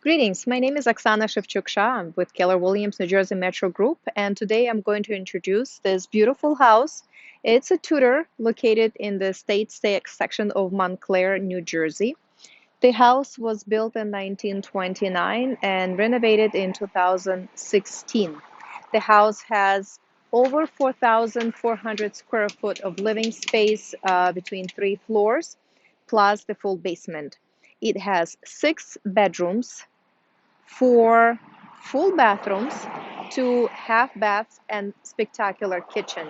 Greetings, my name is Oksana I'm with Keller Williams New Jersey Metro Group, and today I'm going to introduce this beautiful house. It's a Tudor located in the State section of Montclair, New Jersey. The house was built in 1929 and renovated in 2016. The house has over 4,400 square foot of living space between 3 floors, plus the full basement. It has 6 bedrooms, 4 full bathrooms, 2 half baths, and spectacular kitchen.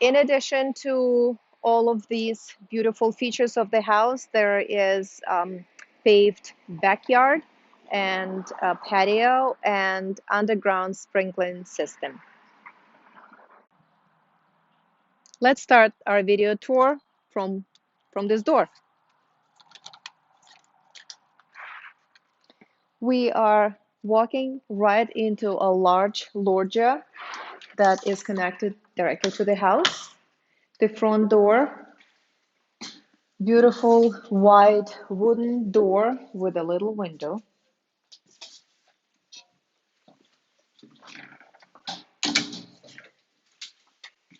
In addition to all of these beautiful features of the house, there is paved backyard and a patio and underground sprinkling system. Let's start our video tour from this door. We are walking right into a large loggia that is connected directly to the house. The front door, beautiful wide wooden door with a little window.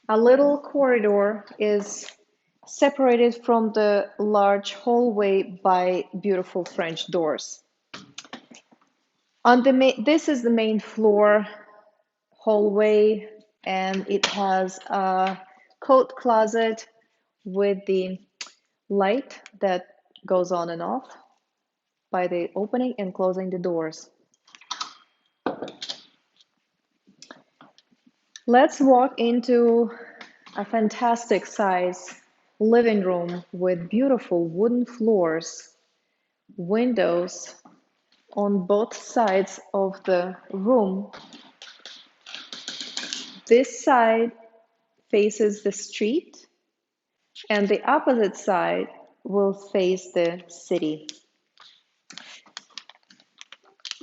A little corridor is separated from the large hallway by beautiful French doors. This is the main floor hallway, and it has a coat closet with the light that goes on and off by the opening and closing the doors. Let's walk into a fantastic size living room with beautiful wooden floors, windows on both sides of the room. This side faces the street, and the opposite side will face the city.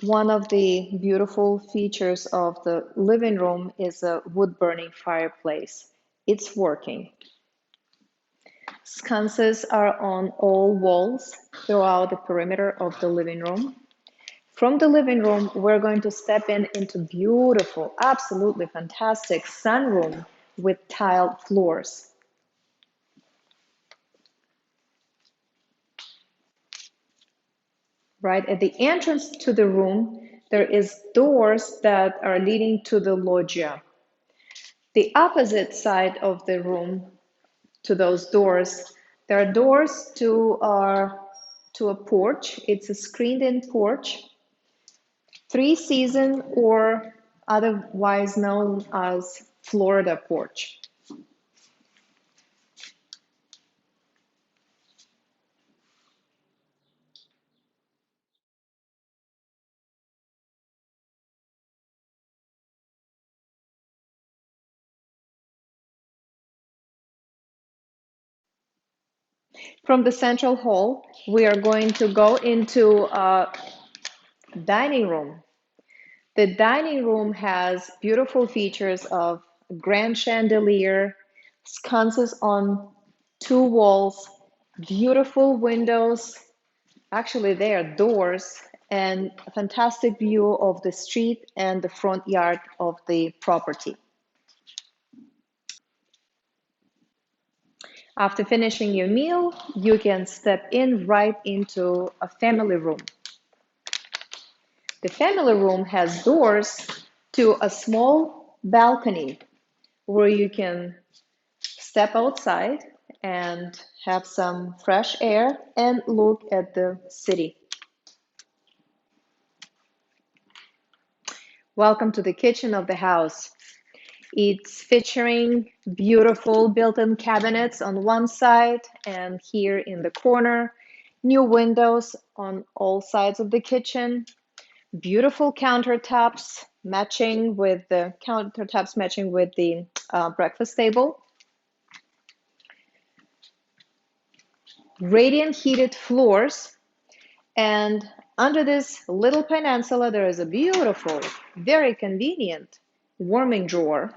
One of the beautiful features of the living room is a wood-burning fireplace. It's working. Sconces are on all walls throughout the perimeter of the living room. From the living room, we're going to step into beautiful, absolutely fantastic sunroom with tiled floors. Right at the entrance to the room, there is doors that are leading to the loggia. The opposite side of the room to those doors, there are doors to a porch. It's a screened-in porch, 3-season, or otherwise known as Florida porch. From the central hall, we are going to go into a dining room. The dining room has beautiful features of grand chandelier, sconces on 2 walls, beautiful windows, actually they are doors, and a fantastic view of the street and the front yard of the property. After finishing your meal, you can step in right into a family room. The family room has doors to a small balcony where you can step outside and have some fresh air and look at the city. Welcome to the kitchen of the house. It's featuring beautiful built-in cabinets on one side, and here in the corner, new windows on all sides of the kitchen, beautiful countertops matching with the breakfast table, radiant heated floors, and under this little peninsula there is a beautiful, very convenient warming drawer.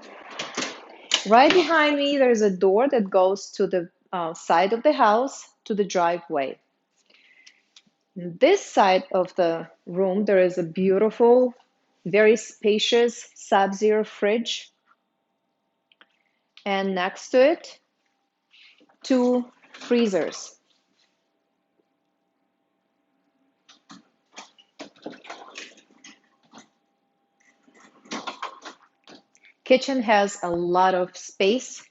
Right behind me there's a door that goes to the side of the house to the driveway. This side of the room, there is a beautiful, very spacious Sub-Zero fridge, and next to it, two freezers. Kitchen has a lot of space,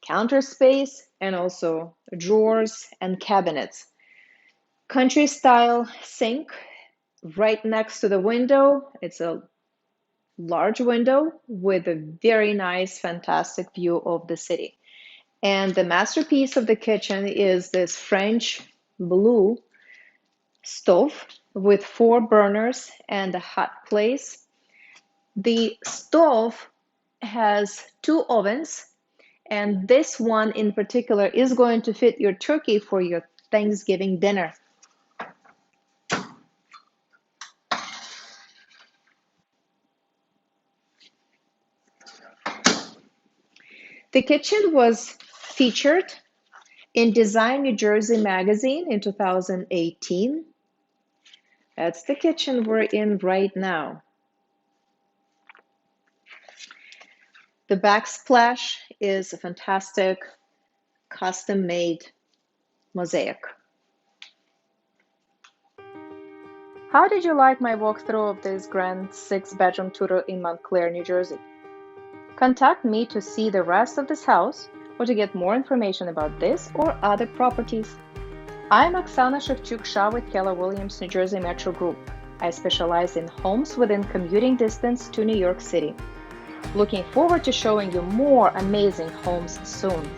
counter space, and also drawers and cabinets. Country style sink right next to the window. It's a large window with a very nice, fantastic view of the city. And the masterpiece of the kitchen is this French blue stove with 4 burners and a hot place. The stove has 2 ovens, and this one in particular is going to fit your turkey for your Thanksgiving dinner. The kitchen was featured in Design New Jersey magazine in 2018. That's the kitchen we're in right now. The backsplash is a fantastic custom-made mosaic. How did you like my walkthrough of this grand 6-bedroom Tudor in Montclair, New Jersey? Contact me to see the rest of this house or to get more information about this or other properties. I'm Oksana Shevchuk-Shah with Keller Williams New Jersey Metro Group. I specialize in homes within commuting distance to New York City. Looking forward to showing you more amazing homes soon.